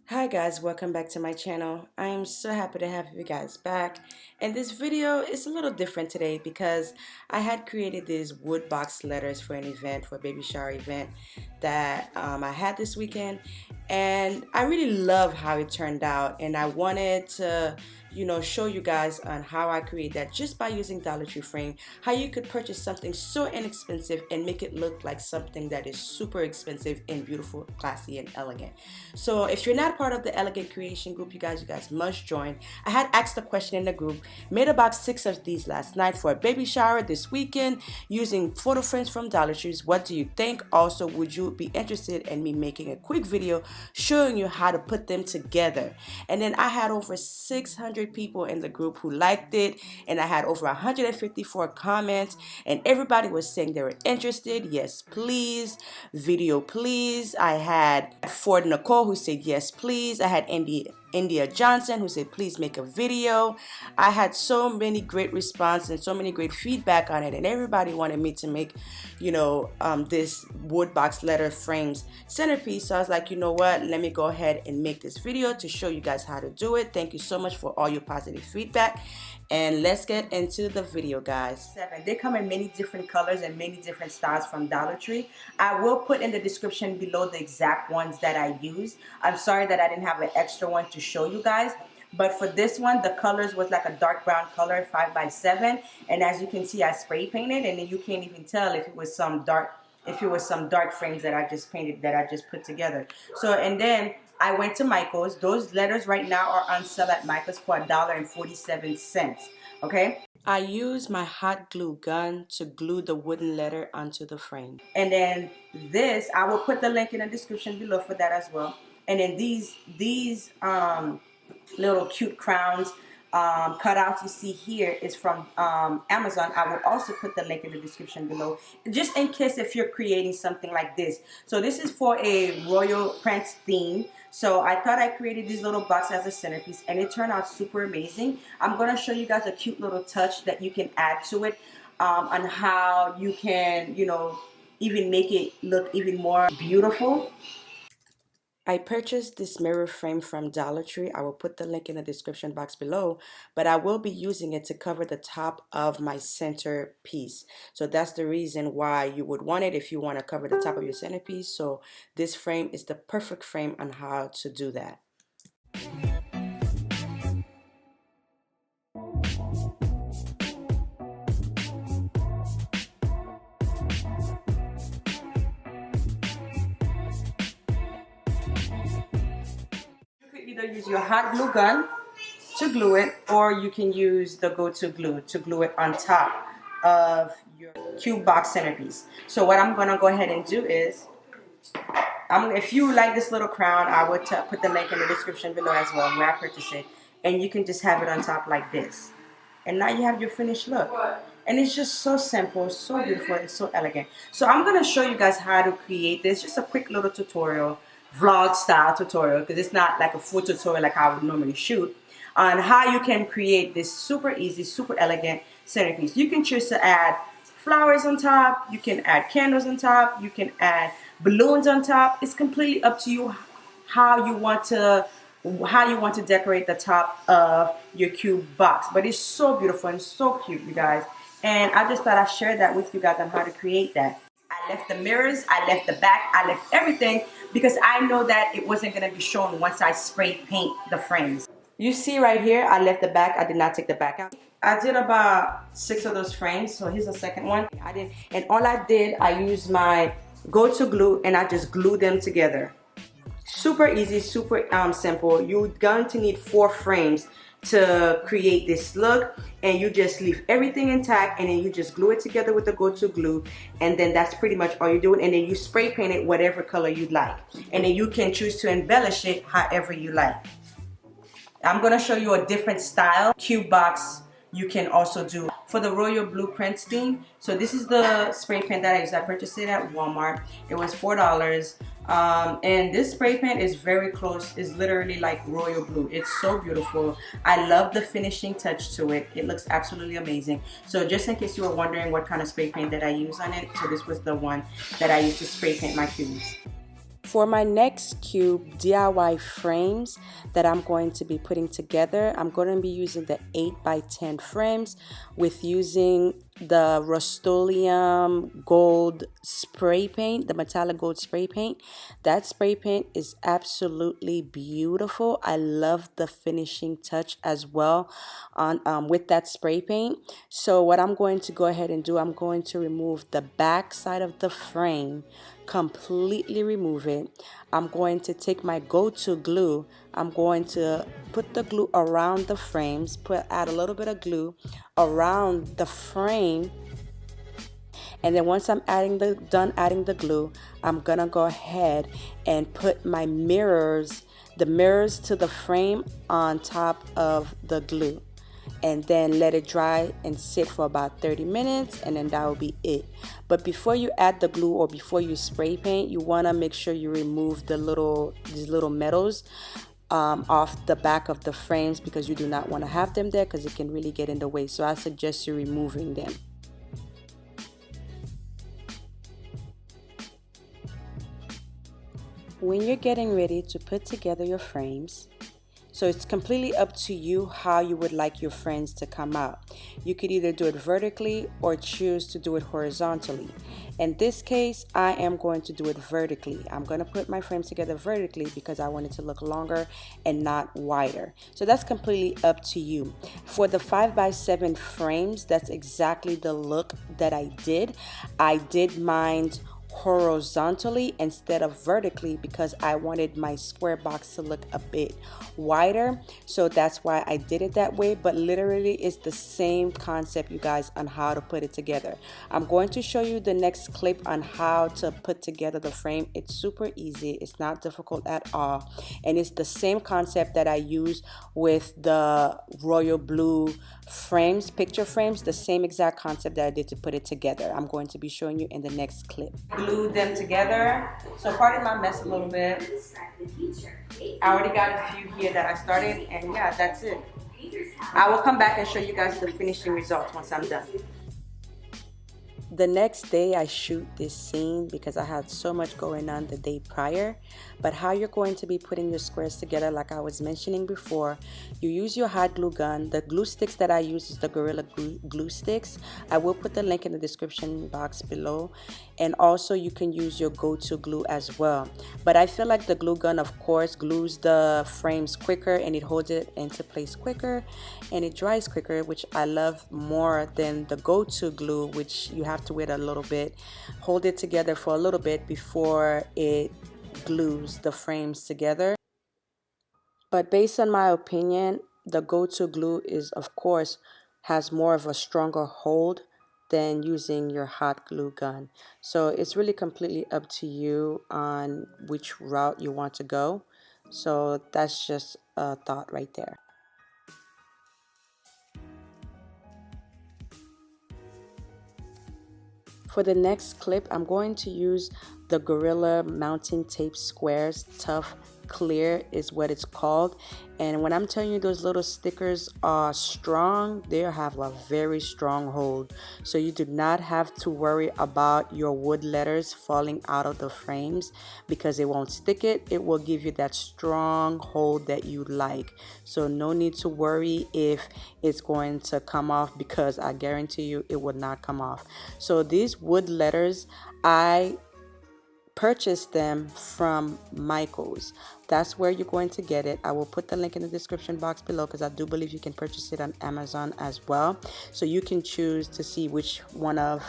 Hi guys, welcome back to my channel. I am so happy to have you guys back. And this video is a little different today because I had created these wood box letters for an event, for a baby shower event that I had this weekend. And I really love how it turned out, and I wanted to show you guys on how I create that just by using Dollar Tree frame, how you could purchase something so inexpensive and make it look like something that is super expensive and beautiful, classy, and elegant. So if you're not part of the Elegant Creation group, you guys must join. I had asked a question in the group, made about 6 of these last night for a baby shower this weekend using photo frames from Dollar Trees. What do you think? Also, would you be interested in me making a quick video showing you how to put them together? And then I had over 600 people in the group who liked it, and I had over 154 comments, and everybody was saying they were interested. Yes, please. Video, please. I had Ford Nicole who said yes, please. I had India Johnson who said please make a video. I had so many great response and so many great feedback on it, and everybody wanted me to make this wood box letter frames centerpiece. So I was like, you know what, let me go ahead and make this video to show you guys how to do it. Thank you so much for all your positive feedback, and let's get into the video, guys. They come in many different colors and many different styles from Dollar Tree. I will put in the description below the exact ones that I use. I'm sorry that I didn't have an extra one to show you guys, but for this one the colors was like a dark brown color, 5x7, and as you can see I spray painted, and then you can't even tell if it was some dark frames that I just painted, that I just put together. So, and then I went to Michael's. Those letters right now are on sale at Michael's for $1.47. Okay, I use my hot glue gun to glue the wooden letter onto the frame. And then this, I will put the link in the description below for that as well. And then these little cute crowns cutouts you see here is from Amazon. I will also put the link in the description below, just in case if you're creating something like this. So this is for a royal prince theme. So I thought I created this little box as a centerpiece, and it turned out super amazing. I'm going to show you guys a cute little touch that you can add to it, on how you can, even make it look even more beautiful. I purchased this mirror frame from Dollar Tree. I will put the link in the description box below, but I will be using it to cover the top of my centerpiece. So that's the reason why you would want it, if you want to cover the top of your centerpiece. So this frame is the perfect frame on how to do that. Either use your hot glue gun to glue it, or you can use the go-to glue to glue it on top of your cube box centerpiece. So what I'm gonna go ahead and do is, if you like this little crown, I would put the link in the description below as well where I purchased it, and you can just have it on top like this, and now you have your finished look. And it's just so simple, so beautiful, and so elegant. So I'm gonna show you guys how to create this, just a quick little tutorial, vlog style tutorial, because it's not like a full tutorial like I would normally shoot, on how you can create this super easy, super elegant centerpiece. You can choose to add flowers on top, you can add candles on top, you can add balloons on top. It's completely up to you how you want to decorate the top of your cube box. But it's so beautiful and so cute, you guys. And I just thought I'd share that with you guys on how to create that. I left the mirrors, I left the back, I left everything, because I know that it wasn't going to be shown once I spray paint the frames. You see right here, I left the back. I did not take the back out. I did about 6 of those frames, so here's the second one. I used my go-to glue, and I just glued them together. Super easy, super simple. You're going to need 4 frames to create this look, and you just leave everything intact, and then you just glue it together with the go-to glue, and then that's pretty much all you're doing. And then you spray paint it whatever color you'd like, and then you can choose to embellish it however you like. I'm going to show you a different style cube box you can also do for the royal blueprints theme. So this is the spray paint that I used. I purchased it at Walmart. It was $4. And this spray paint is very close. It's literally like royal blue. It's so beautiful. I love the finishing touch to it. It looks absolutely amazing. So just in case you were wondering what kind of spray paint that I use on it, so this was the one that I used to spray paint my cubes. For my next cube DIY frames that I'm going to be putting together, I'm going to be using the 8x10 frames with using the Rust-Oleum gold spray paint, the metallic gold spray paint. That spray paint is absolutely beautiful. I love the finishing touch as well on with that spray paint. So what I'm going to go ahead and do, I'm going to remove the back side of the frame, completely remove it. I'm going to take my go-to glue. I'm going to put the glue around the frames, add a little bit of glue around the frame, and then once I'm done adding the glue, I'm gonna go ahead and put my mirrors, the mirrors to the frame on top of the glue, and then let it dry and sit for about 30 minutes, and then that will be it. But before you add the glue or before you spray paint, you want to make sure you remove these little metals off the back of the frames, because you do not want to have them there because it can really get in the way. So I suggest you removing them. When you're getting ready to put together your frames, so it's completely up to you how you would like your frames to come out. You could either do it vertically or choose to do it horizontally. In this case, I am going to do it vertically. I'm going to put my frames together vertically because I want it to look longer and not wider. So that's completely up to you. For the 5x7 frames, that's exactly the look that I did. I did mine horizontally instead of vertically because I wanted my square box to look a bit wider, so that's why I did it that way. But literally it's the same concept, you guys, on how to put it together. I'm going to show you the next clip on how to put together the frame. It's super easy, it's not difficult at all, and it's the same concept that I use with the royal blue frames, picture frames, the same exact concept that I did to put it together. I'm going to be showing you in the next clip. Glued them together, so pardon my mess a little bit. I already got a few here that I started, and yeah, that's it. I will come back and show you guys the finishing results once I'm done. The next day I shoot this scene because I had so much going on the day prior. But how you're going to be putting your squares together, like I was mentioning before, you use your hot glue gun. The glue sticks that I use is the Gorilla glue sticks. I will put the link in the description box below. And also you can use your go-to glue as well. But I feel like the glue gun, of course, glues the frames quicker and it holds it into place quicker and it dries quicker, which I love more than the go-to glue, which you have to wait a little bit, hold it together for a little bit before it glues the frames together. But based on my opinion, the go-to glue is, of course, has more of a stronger hold than using your hot glue gun. So it's really completely up to you on which route you want to go. So that's just a thought right there. For the next clip, I'm going to use the Gorilla Mountain Tape Squares Tough Clear is what it's called. And when I'm telling you those little stickers are strong, they have a very strong hold. So you do not have to worry about your wood letters falling out of the frames because it won't stick it. It will give you that strong hold that you like. So no need to worry if it's going to come off, because I guarantee you it will not come off. So these wood letters, I purchase them from Michaels. That's where you're going to get it. I will put the link in the description box below because I do believe you can purchase it on Amazon as well. So you can choose to see which one of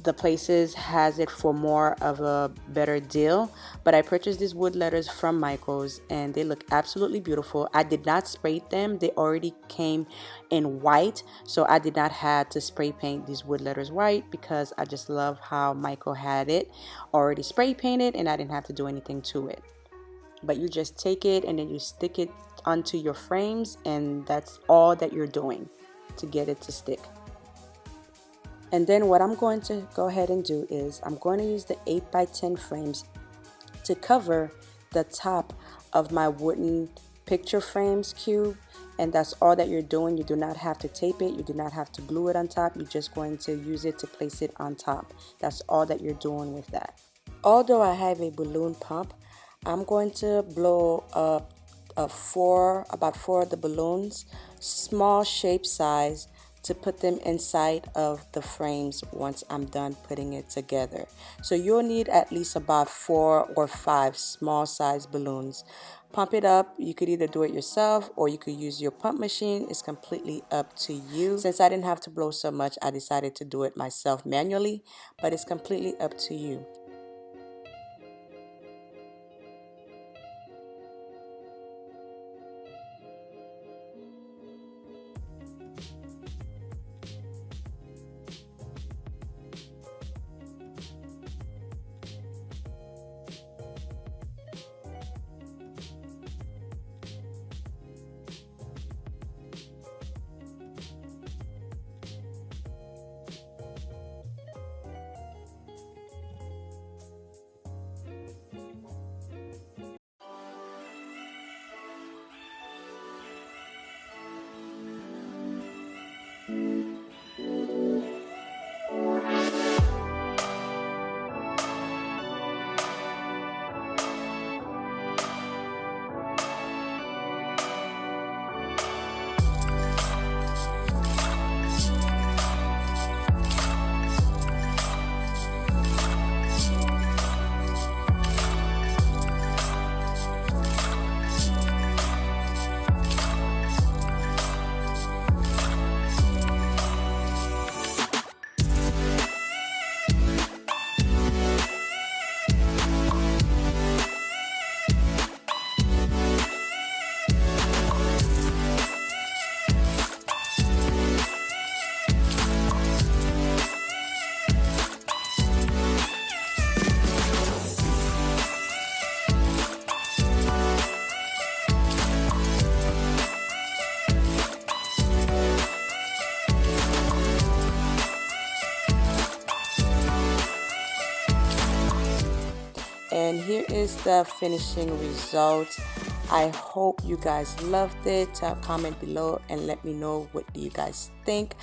the places has it for more of a better deal. But I purchased these wood letters from Michaels and they look absolutely beautiful. I did not spray them. They already came in white, so I did not have to spray paint these wood letters white because I just love how Michael had it already spray painted and I didn't have to do anything to it. But you just take it and then you stick it onto your frames, and that's all that you're doing to get it to stick. And then what I'm going to go ahead and do is I'm going to use the 8x10 frames to cover the top of my wooden picture frames cube. And that's all that you're doing. You do not have to tape it. You do not have to glue it on top. You're just going to use it to place it on top. That's all that you're doing with that. Although I have a balloon pump, I'm going to blow up about four of the balloons, small shape size, to put them inside of the frames once I'm done putting it together. So you'll need at least about 4 or 5 small size balloons. Pump it up. You could either do it yourself or you could use your pump machine. It's completely up to you. Since I didn't have to blow so much, I decided to do it myself manually, but it's completely up to you. And here is the finishing result. I hope you guys loved it. Comment below and let me know what do you guys think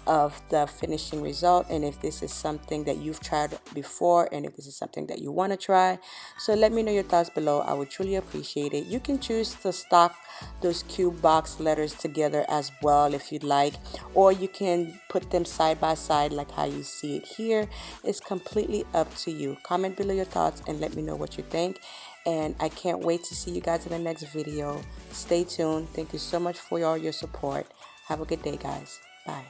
of the finishing result, and if this is something that you've tried before, and if this is something that you want to try. So let me know your thoughts below. I would truly appreciate it. You can choose to stock those cube box letters together as well if you'd like, or you can put them side by side like how you see it here. It's completely up to you. Comment below your thoughts and let me know what you think, and I can't wait to see you guys in the next video. Stay tuned. Thank you so much for all your support. Have a good day, guys. Bye.